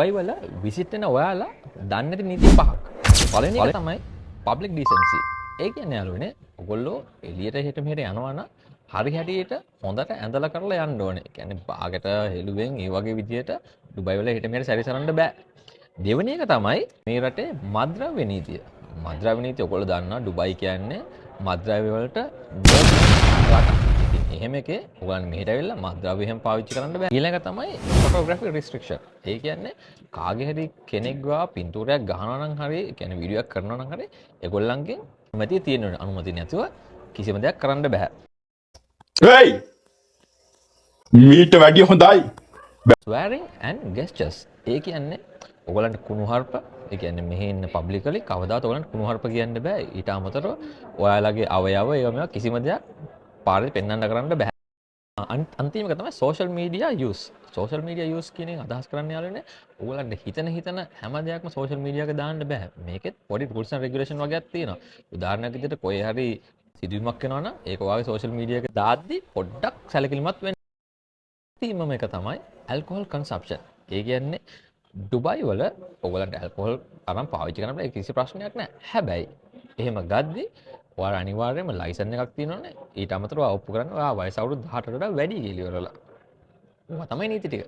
Dubai වල visit වෙන ඔයාලා දන්නේ නැති නීති පහක්. පළවෙනි එක තමයි public decency. ඒ කියන්නේ යාළුවනේ ඔයගොල්ලෝ එළියට හිට මෙහෙට යනවා නම් හරි හැටියට හොඳට ඇඳලා කරලා යන්න ඕනේ. ඒ කියන්නේ බාගට හෙළුවෙන් ඒ වගේ විදියට ඩුබයි වල හිට මෙහෙට සැරිසරන්න බෑ. දෙවෙනි එක තමයි මේ රටේ මත්ද්‍රව්‍ය නීතිය. මත්ද්‍රව්‍ය නීතිය ඔයගොල්ලෝ දන්නවා ඩුබයි කියන්නේ මත්ද්‍රව්‍ය වලට රටක්. ඉතින් එහෙම එකේ ඔයගොල්ලන් මෙහෙට ඇවිල්ලා මත්ද්‍රව්‍ය හැම පාවිච්චි කරන්න බෑ. ඊළඟ තමයි photography restriction. ඒ කියන්නේ කාගේ හරි කෙනෙක් ගා පින්තූරයක් ගහනවා නම් හරි, ඒ කියන්නේ වීඩියෝ එකක් කරනවා නම් හරි ඒගොල්ලන්ගෙන් අනුමැතිය තියෙන්න ඕනේ. අනුමැතිය නැතුව කිසිම දෙයක් කරන්න බෑ. Hey! මීට වැඩිය හොඳයි. swearing and gestures. ඒ කියන්නේ ඔයගලන්ට කුණුහරුප, ඒ කියන්නේ මෙහෙ ඉන්න පබ්ලිකලි කවදාවත් ඔයගලන්ට කුණුහරුප කියන්න බෑ. ඊට අමතරව ඔයාලගේ අවයව ඒවා මේවා කිසිම දෙයක් පාරේ පෙන්වන්න කරන්න බෑ. අන්තිම එක තමයි social media use. social media use කියන එක අදහස් කරන්න යාළුවනේ ඔයගලන්ට හිතන හැම දෙයක්ම social media එක දාන්න බෑ. මේකෙත් පොඩි rules and regulation වගේක් තියෙනවා. උදාහරණයක් විදිහට කොහේ හරි සිදුවීමක් වෙනවා නම් ඒක ඔයාගේ social media එක දාද්දි පොඩ්ඩක් සැලකිලිමත් වෙන්න. අන්තිමම එක තමයි alcohol consumption. ඒ කියන්නේ ඩුබයි වල ඔයගලන්ට ඇල්කොහොල් අරන් පාවිච්චි කරන්න බෑ කිසි ප්‍රශ්නයක් නැහැ. හැබැයි එහෙම ගද්දි ඔයාලා අනිවාර්යයෙන්ම ලයිසන් එකක් තියෙනවනේ. ඊට අමතරව ඔප්පු කරන්න ඔයා වයස අවුරුදු 18ට වඩා වැඩි කියලා ඉවරලා. ඔවා තමයි නීති ටික.